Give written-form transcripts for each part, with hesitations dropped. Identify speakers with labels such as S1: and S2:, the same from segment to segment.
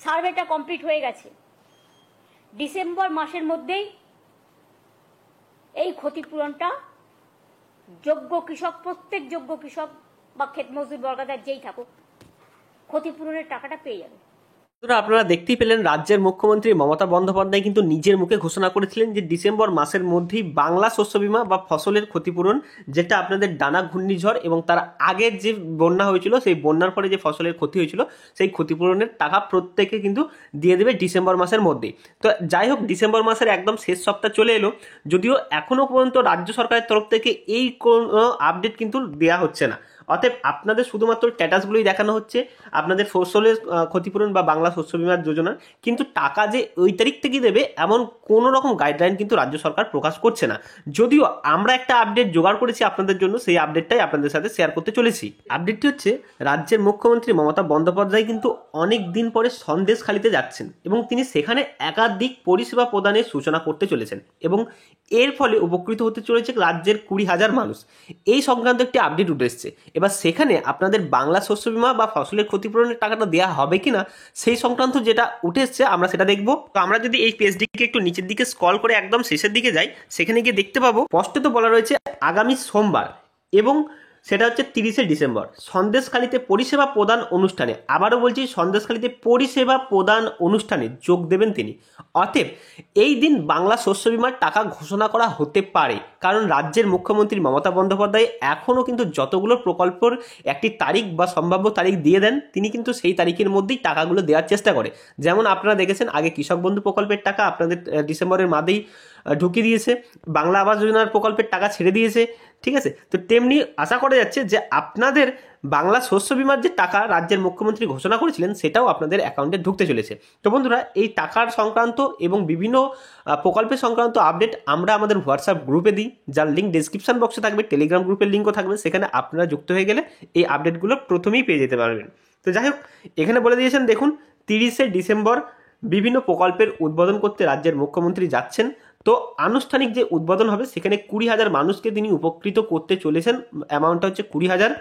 S1: সার্ভেটা complete হয়ে গেছে। December মাসের মধ্যেই এই ক্ষতিপূরণটা যোগ্য কৃষক, প্রত্যেক যোগ্য কৃষক বা ক্ষেত মজদুর বর্গাদার যেই থাকুক, ক্ষতিপূরণের টাকাটা পেয়ে যাবে।
S2: আপনারা দেখতেই পেলেন রাজ্যের মুখ্যমন্ত্রী মমতা বন্দ্যোপাধ্যায় কিন্তু নিজের মুখে ঘোষণা করেছিলেন যে ডিসেম্বর মাসের মধ্যেই বাংলা শস্য বীমা বা ফসলের ক্ষতিপূরণ, যেটা আপনাদের ডানা ঘূর্ণিঝড় এবং তার আগের যে বন্যা হয়েছিল, সেই বন্যার পরে যে ফসলের ক্ষতি হয়েছিল, সেই ক্ষতিপূরণের টাকা প্রত্যেকে কিন্তু দিয়ে দেবে ডিসেম্বর মাসের মধ্যেই। তো যাই হোক, ডিসেম্বর মাসের একদম শেষ সপ্তাহ চলে এলো, যদিও এখনো পর্যন্ত রাজ্য সরকারের তরফ থেকে এই কোনো আপডেট কিন্তু দেওয়া হচ্ছে না। অতএব আপনাদের শুধুমাত্র স্ট্যাটাসগুলোই দেখানো হচ্ছে আপনাদের ফসলের ক্ষতিপূরণ বা বাংলা শস্য বীমা যোজনার, কিন্তু টাকা যে ওই তারিখ থেকেই দেবে এমন কোনো রকম গাইডলাইন কিন্তু রাজ্য সরকার প্রকাশ করছে না। যদিও আমরা একটা আপডেট জোগাড় করেছি আপনাদের জন্য, সেই আপডেটটাই আপনাদের সাথে শেয়ার করতে চলেছি। আপডেটটি হচ্ছে, রাজ্যের মুখ্যমন্ত্রী মমতা বন্দ্যোপাধ্যায় কিন্তু অনেক দিন পরে সন্দেশখালিতে যাচ্ছেন এবং তিনি সেখানে একাধিক পরিষেবা প্রদানের সূচনা করতে চলেছেন এবং এর ফলে উপকৃত হতে চলেছে রাজ্যের 20,000 মানুষ। এই সংক্রান্ত একটি আপডেট উঠে এসছে। এবার সেখানে আপনাদের বাংলা শস্য বীমা বা ফসলের ক্ষতিপূরণের টাকাটা দেওয়া হবে কিনা সেই সংক্রান্ত যেটা উঠে এসছে আমরা সেটা দেখবো। তো আমরা যদি এই পেজটিকে একটু নিচের দিকে স্ক্রল করে একদম শেষের দিকে যাই, সেখানে গিয়ে দেখতে পাবো স্পষ্টত বলা রয়েছে আগামী সোমবার এবং সেটা হচ্ছে 30শে ডিসেম্বর সন্দেশখালিতে পরিষেবা প্রদান অনুষ্ঠানে, আবারও বলছি সন্দেশখালিতে পরিষেবা প্রদান অনুষ্ঠানে যোগ দেবেন তিনি। অতএব এই দিন বাংলা শস্য বীমার টাকা ঘোষণা করা হতে পারে, কারণ রাজ্যের মুখ্যমন্ত্রী মমতা বন্দ্যোপাধ্যায় এখনও কিন্তু যতগুলো প্রকল্পের একটি তারিখ বা সম্ভাব্য তারিখ দিয়ে দেন, তিনি কিন্তু সেই তারিখের মধ্যেই টাকাগুলো দেওয়ার চেষ্টা করে। যেমন আপনারা দেখেছেন আগে কৃষক বন্ধু প্রকল্পের টাকা আপনাদের ডিসেম্বরের মাঝেই ঢুকিয়ে দিয়েছে, বাংলা আবাস যোজনার প্রকল্পের টাকা ছেড়ে দিয়েছে, ঠিক আছে। তো তেমনি আশা করা যাচ্ছে যে আপনাদের বাংলা শস্য বীমার যে টাকা রাজ্যের মুখ্যমন্ত্রী ঘোষণা করেছিলেন সেটাও আপনাদের অ্যাকাউন্টে ঢুকতে চলেছে। তো বন্ধুরা, এই টাকার সংক্রান্ত এবং বিভিন্ন প্রকল্পের সংক্রান্ত আপডেট আমরা আমাদের হোয়াটসঅ্যাপ গ্রুপে দিই, যার লিঙ্ক ডেসক্রিপশন বক্সে থাকবে, টেলিগ্রাম গ্রুপের লিঙ্কও থাকবে, সেখানে আপনারা যুক্ত হয়ে গেলে এই আপডেটগুলো প্রথমেই পেয়ে যেতে পারবেন। তো যাই হোক, এখানে বলে দিয়েছেন দেখুন 30শে ডিসেম্বর বিভিন্ন প্রকল্পের উদ্বোধন করতে রাজ্যের মুখ্যমন্ত্রী যাচ্ছেন। তো আনুষ্ঠানিক যে উদ্বোধন হবে সেখানে 20,000 মানুষকে তিনি উপকৃত করতে চলেছেন। অ্যামাউন্টটা হচ্ছে 20,000,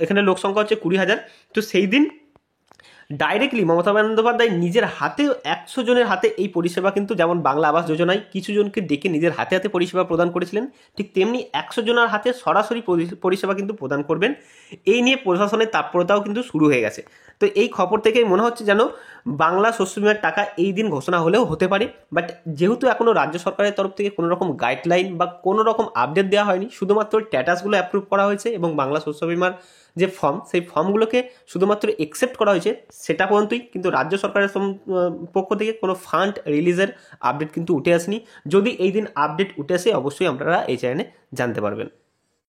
S2: এখানে লোক সংখ্যা হচ্ছে 20,000। তো সেই দিন ডাইরেক্টলি মমতা বন্দ্যোপাধ্যায় নিজের হাতে 100 জনের হাতে এই পরিষেবা কিন্তু, যেমন বাংলা আবাস যোজনায় কিছু জনকে ডেকে নিজের হাতে হাতে পরিষেবা প্রদান করেছিলেন, ঠিক তেমনি 100 জনের হাতে সরাসরি পরিষেবা কিন্তু প্রদান করবেন। এই নিয়ে প্রশাসনের তৎপরতাও কিন্তু শুরু হয়ে গেছে। তো এই খবর থেকেই মনে হচ্ছে যেন বাংলা শস্য বীমার টাকা এই দিন ঘোষণা হলেও হতে পারে। বাট যেহেতু এখনও রাজ্য সরকারের তরফ থেকে কোনো রকম গাইডলাইন বা কোনো রকম আপডেট দেওয়া হয়নি, শুধুমাত্র স্ট্যাটাসগুলো অ্যাপ্রুভ করা হয়েছে এবং বাংলা শস্য বীমার যে ফর্ম, সেই ফর্মগুলোকে শুধুমাত্র একসেপ্ট করা হয়েছে, সেটা পর্যন্তই। কিন্তু রাজ্য সরকারের পক্ষ থেকে কোনো ফান্ড রিলিজের আপডেট কিন্তু উঠে আসেনি। যদি এই দিন আপডেট উঠে আসে অবশ্যই আপনারা এই চ্যানেলে জানতে পারবেন।